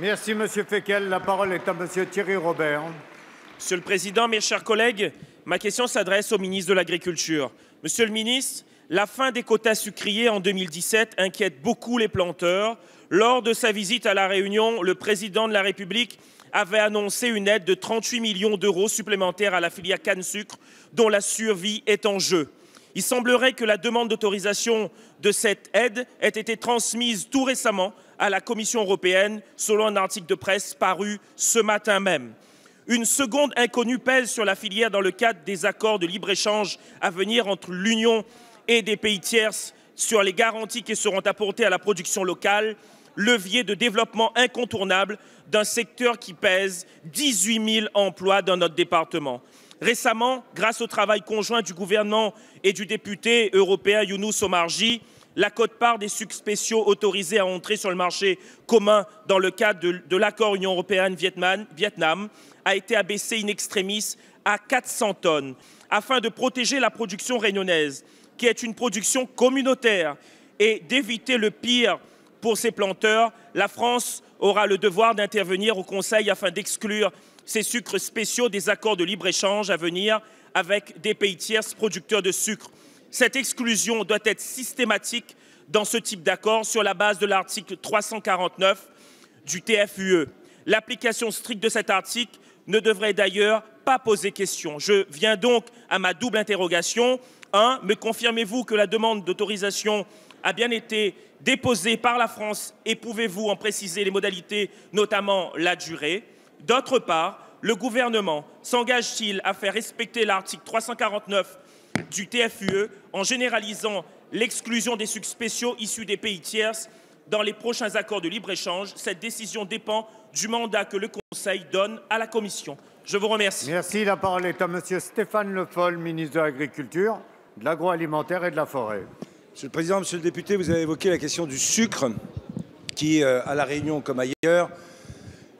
Merci, Monsieur Fekl. La parole est à Monsieur Thierry Robert. Monsieur le Président, mes chers collègues, ma question s'adresse au ministre de l'Agriculture. Monsieur le ministre, la fin des quotas sucriers en 2017 inquiète beaucoup les planteurs. Lors de sa visite à La Réunion, le président de la République avait annoncé une aide de 38 millions d'euros supplémentaires à la filière canne-sucre, dont la survie est en jeu. Il semblerait que la demande d'autorisation de cette aide ait été transmise tout récemment à la Commission européenne, selon un article de presse paru ce matin même. Une seconde inconnue pèse sur la filière dans le cadre des accords de libre-échange à venir entre l'Union et des pays tiers sur les garanties qui seront apportées à la production locale, levier de développement incontournable d'un secteur qui pèse 18 000 emplois dans notre département. Récemment, grâce au travail conjoint du gouvernement et du député européen Younous Omarjee, la quote-part des sucres spéciaux autorisés à entrer sur le marché commun dans le cadre de l'accord Union européenne-Vietnam a été abaissée in extremis à 400 tonnes, afin de protéger la production réunionnaise, qui est une production communautaire, et d'éviter le pire pour ces planteurs. La France aura le devoir d'intervenir au Conseil afin d'exclure ces sucres spéciaux des accords de libre-échange à venir avec des pays tiers producteurs de sucre. Cette exclusion doit être systématique dans ce type d'accord sur la base de l'article 349 du TFUE. L'application stricte de cet article ne devrait d'ailleurs pas poser question. Je viens donc à ma double interrogation. 1. Me confirmez-vous que la demande d'autorisation a bien été déposée par la France et pouvez-vous en préciser les modalités, notamment la durée? D'autre part, le gouvernement s'engage-t-il à faire respecter l'article 349 du TFUE en généralisant l'exclusion des sucres spéciaux issus des pays tiers dans les prochains accords de libre-échange? Cette décision dépend du mandat que le Conseil donne à la Commission. Je vous remercie. Merci. La parole est à Monsieur Stéphane Le Foll, ministre de l'Agriculture, de l'Agroalimentaire et de la Forêt. Monsieur le Président, Monsieur le député, vous avez évoqué la question du sucre qui, à La Réunion comme ailleurs,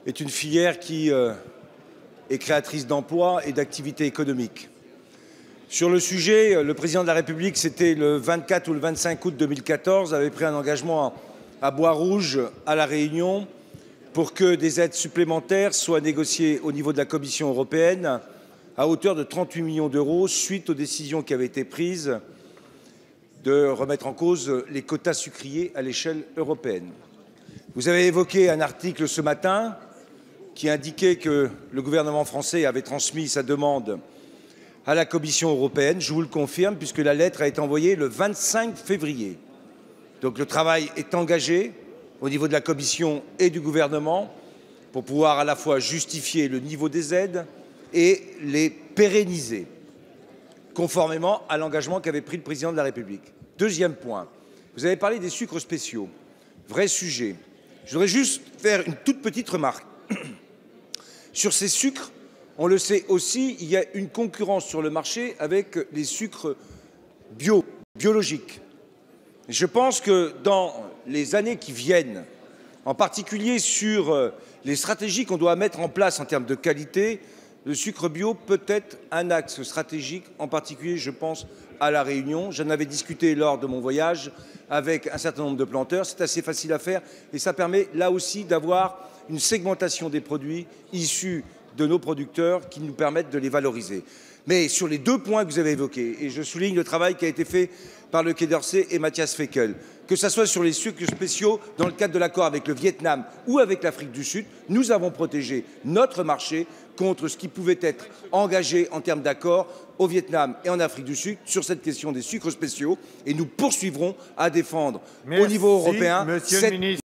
est une filière qui est créatrice d'emplois et d'activités économiques. Sur le sujet, le Président de la République, c'était le 24 ou le 25 août 2014, avait pris un engagement à Bois-Rouge, à La Réunion, pour que des aides supplémentaires soient négociées au niveau de la Commission européenne à hauteur de 38 millions d'euros suite aux décisions qui avaient été prises de remettre en cause les quotas sucriers à l'échelle européenne. Vous avez évoqué un article ce matin qui indiquait que le gouvernement français avait transmis sa demande à la Commission européenne. Je vous le confirme, puisque la lettre a été envoyée le 25 février. Donc le travail est engagé au niveau de la Commission et du gouvernement pour pouvoir à la fois justifier le niveau des aides et les pérenniser, conformément à l'engagement qu'avait pris le Président de la République. Deuxième point, vous avez parlé des sucres spéciaux. Vrai sujet. Je voudrais juste faire une toute petite remarque. Sur ces sucres, on le sait aussi, il y a une concurrence sur le marché avec les sucres biologiques. Je pense que dans les années qui viennent, en particulier sur les stratégies qu'on doit mettre en place en termes de qualité, le sucre bio peut être un axe stratégique, en particulier, je pense, à La Réunion. J'en avais discuté lors de mon voyage avec un certain nombre de planteurs. C'est assez facile à faire et ça permet là aussi d'avoir une segmentation des produits issus de nos producteurs qui nous permettent de les valoriser. Mais sur les deux points que vous avez évoqués, et je souligne le travail qui a été fait par le Quai d'Orsay et Mathias Fekl, que ce soit sur les sucres spéciaux dans le cadre de l'accord avec le Vietnam ou avec l'Afrique du Sud, nous avons protégé notre marché contre ce qui pouvait être engagé en termes d'accord au Vietnam et en Afrique du Sud sur cette question des sucres spéciaux. Et nous poursuivrons à défendre au niveau européen cette